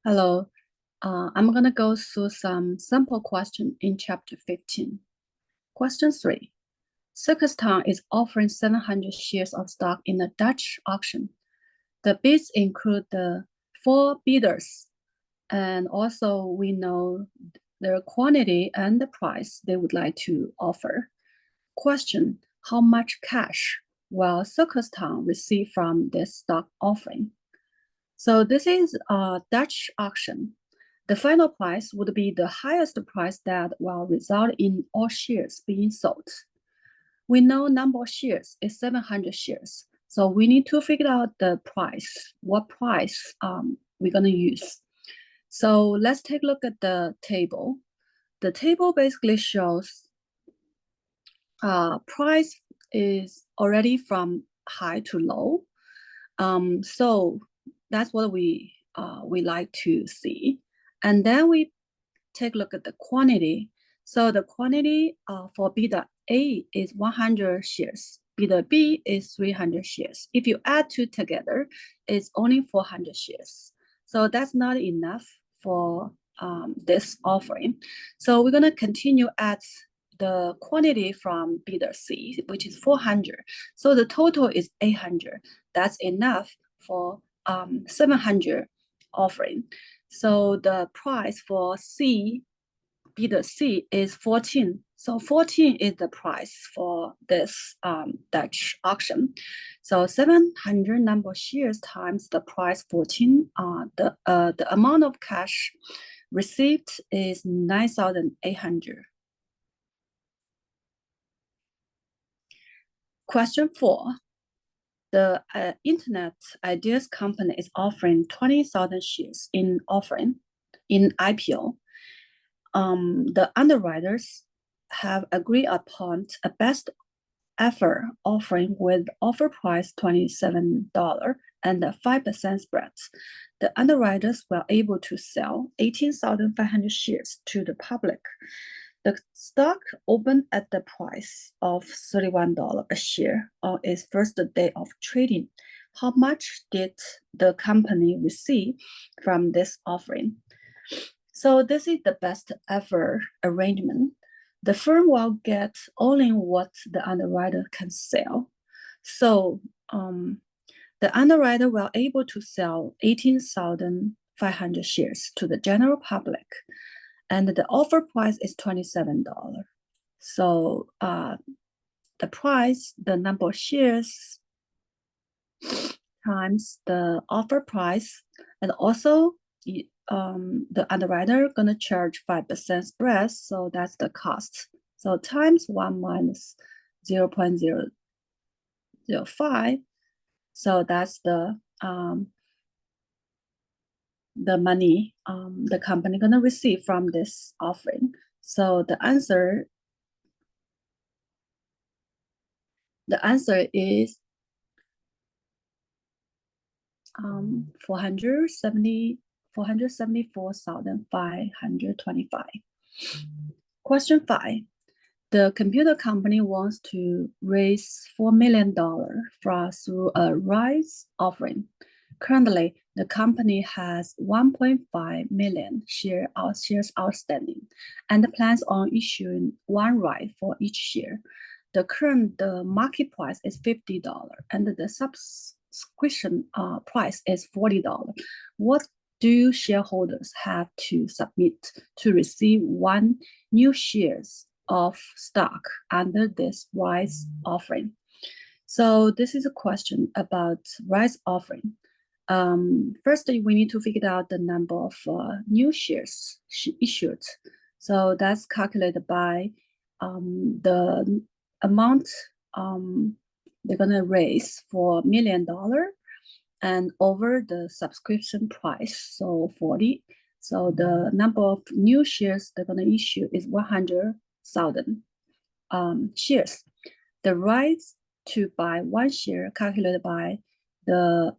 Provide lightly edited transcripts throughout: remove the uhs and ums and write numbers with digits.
Hello, I'm going to go through some sample questions in Chapter 15. Question 3. Circus is offering 700 shares of stock in a Dutch auction. The bids include the 4 bidders, and also we know their quantity and the price they would like to offer. Question, how much cash will Circus receive from this stock offering? So this is a Dutch auction. The final price would be the highest price that will result in all shares being sold. We know number of shares is 700 shares. So we need to figure out the price, what price we're going to use. So let's take a look at the table. The table basically shows price is already from high to low. So that's what we like to see. And then we take a look at the quantity. So the quantity for bidder A is 100 shares. Bidder B is 300 shares. If you add two together, it's only 400 shares. So that's not enough for this offering. So we're going to continue at the quantity from bidder C, which is 400. So the total is 800. That's enough for 700 offering. So the price for bidder C is 14. So 14 is the price for this Dutch auction. So 700 number of shares times the price 14. The amount of cash received is 9,800. Question 4. The Internet Ideas Company is offering 20,000 shares in IPO. The underwriters have agreed upon a best offer offering with offer price $27 and a 5% spread. The underwriters were able to sell 18,500 shares to the public. The stock opened at the price of $31 a share on its first day of trading. How much did the company receive from this offering? So this is the best ever arrangement. The firm will get only what the underwriter can sell. So the underwriter will able to sell 18,500 shares to the general public, and the offer price is $27. So the price, the number of shares times the offer price, and also the underwriter gonna charge 5% spread, so that's the cost. So times 1 minus 0.005, so that's the money the company gonna receive from this offering. So the answer is 474,525. Question 5. The computer company wants to raise $4 million through a rights offering. Currently, the company has 1.5 million shares outstanding and plans on issuing one right for each share. The current market price is $50 and the subscription price is $40. What do shareholders have to submit to receive one new shares of stock under this rights offering? So this is a question about rights offering. First, we need to figure out the number of new shares issued. So that's calculated by the amount they're gonna raise for $1 million and over the subscription price, so 40. So the number of new shares they're gonna issue is 100,000 shares. The rights to buy one share calculated by the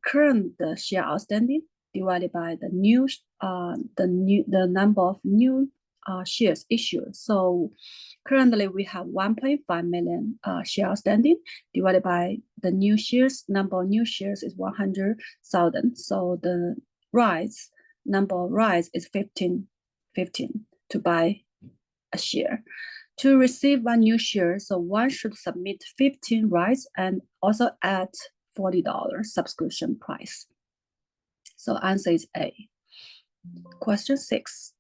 current share outstanding divided by the number of new shares issued. So currently we have 1.5 million shares outstanding divided by the new shares. Number of new shares is 100,000. So the number of rights is 15 to buy a share. To receive one new share, so one should submit 15 rights and also add $40 subscription price. So answer is A. Question 6.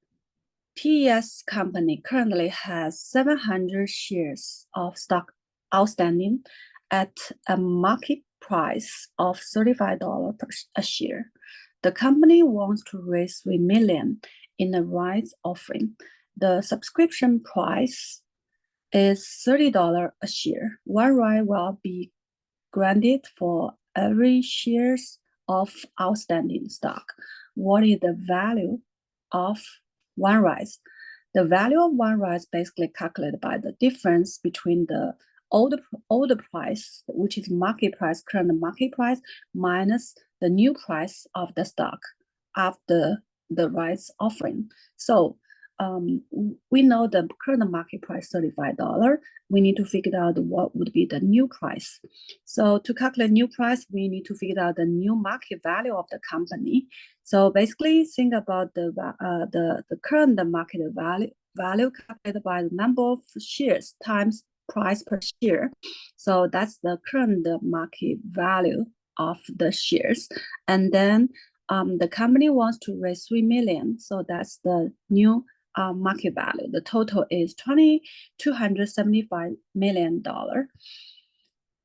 PES company currently has 700 shares of stock outstanding at a market price of $35 per a share. The company wants to raise $3 million in a rights offering. The subscription price is $30 a share. One right will be granted for every shares of outstanding stock. What is the value of one right? The value of one right is basically calculated by the difference between the older price, which is market price, current market price, minus the new price of the stock after the rights offering. So we know the current market price $35. We need to figure out what would be the new price. So to calculate new price, we need to figure out the new market value of the company. So basically, think about the current market value calculated by the number of shares times price per share. So that's the current market value of the shares, and then the company wants to raise $3 million. So that's the new market value. The total is $275 million.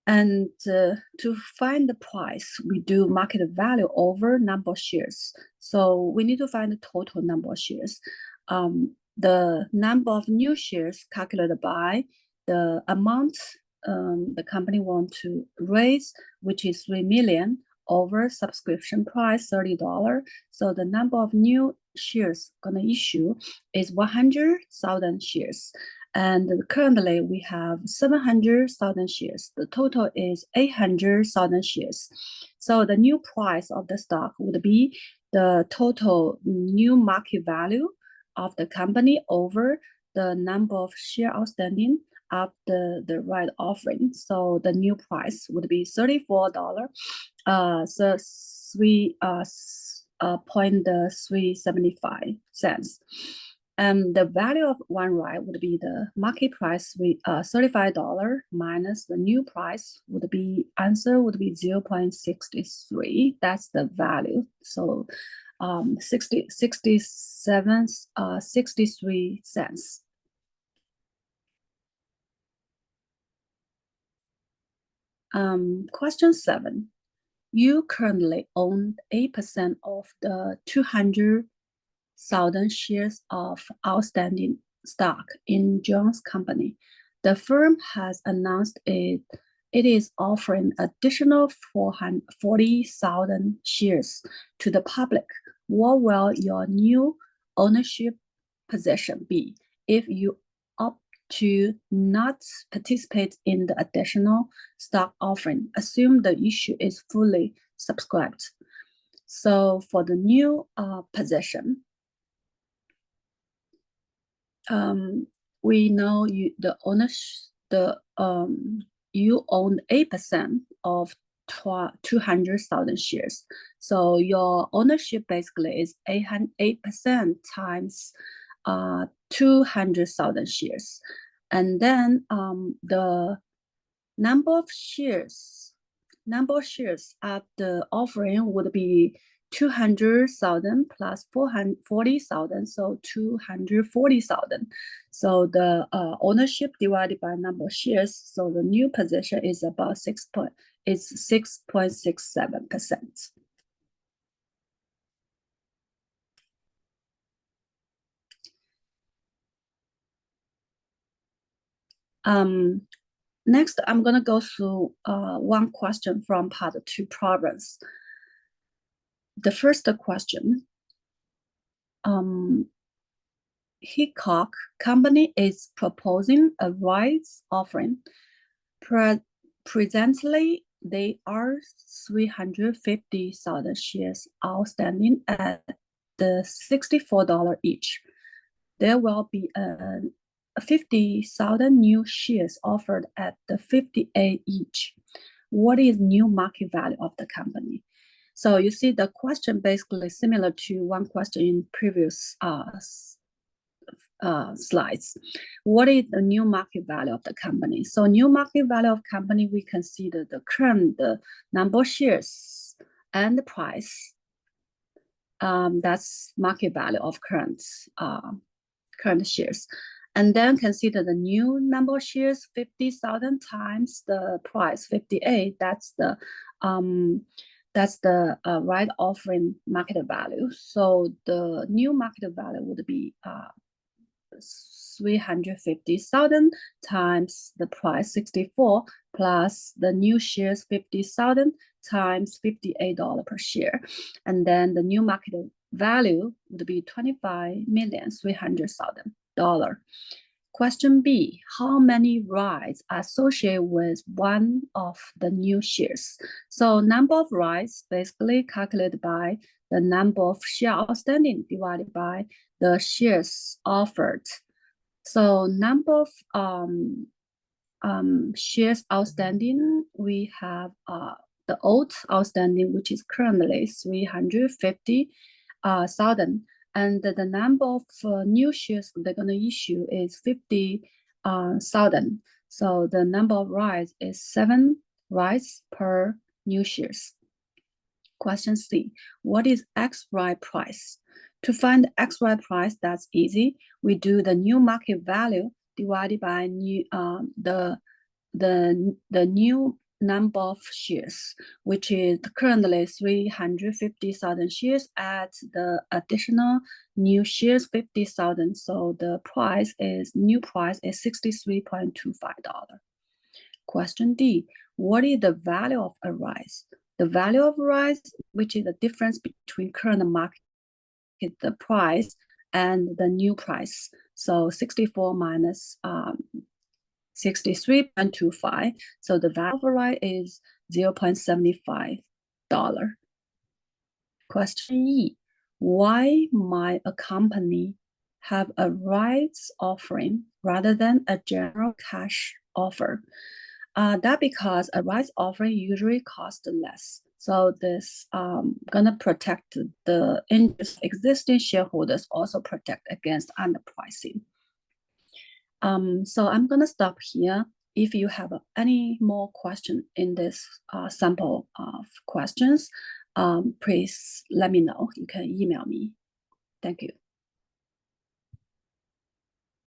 And to find the price, we do market value over number of shares. So we need to find the total number of shares. The number of new shares calculated by the amount the company wants to raise, which is $3 million, over subscription price $30. So the number of new shares gonna issue is 100,000 shares. And currently we have 700,000 shares. The total is 800,000 shares. So the new price of the stock would be the total new market value of the company over the number of shares outstanding after the right offering. So the new price would be $34. So 3.375 cents. The value of one right would be the market price with $35 minus the new price would be, answer would be 0.63. That's the value. So 63 cents. Question 7. You currently own 8% of the 200,000 shares of outstanding stock in Jones Company. The firm has announced it is offering additional 40,000 shares to the public. What will your new ownership position be if you opt to not participate in the additional stock offering? Assume the issue is fully subscribed. So for the new position, we know you own 8% of 200,000 shares. So your ownership basically is 8% times 200,000 shares. And then the number of shares at the offering would be 200,000 plus 40,000, so 240,000. So the ownership divided by number of shares, so the new position is about 6.67%. Next, I'm gonna go through one question from part 2 problems. The first question, Hickok Company is proposing a rights offering. Presently, they are 350,000 shares outstanding at the $64 each. there will be 50,000 new shares offered at the 58 each. What is new market value of the company? So you see the question basically similar to one question in previous slides. What is the new market value of the company? So new market value of company, we consider the current number of shares and the price. That's market value of current shares. And then consider the new number of shares, 50,000 times the price, 58. That's the right offering market value. So the new market value would be 350,000 times the price 64 plus the new shares 50,000 times $58 per share, and then the new market value would be $25,300,000. Question B, how many rights are associated with one of the new shares? So number of rights basically calculated by the number of shares outstanding divided by the shares offered. So number of shares outstanding, we have the old outstanding, which is currently 350,000. And the number of new shares they're going to issue is 50,000. So the number of rights is 7 rights per new shares. Question C, what is XY price? To find the XY price, that's easy. We do the new market value divided by the new number of shares, which is currently 350,000 shares at the additional new shares 50,000. So the new price is $63.25. Question D, what is the value of a rise? The value of rise, which is the difference between current market the price and the new price. So 64 minus 63.25. So the value of a right is $0.75. Question E, why might a company have a rights offering rather than a general cash offer? That because a rights offering usually costs less. So this gonna protect the interest of existing shareholders, also protect against underpricing. So I'm gonna stop here. If you have any more questions in this sample of questions, please let me know. You can email me. Thank you.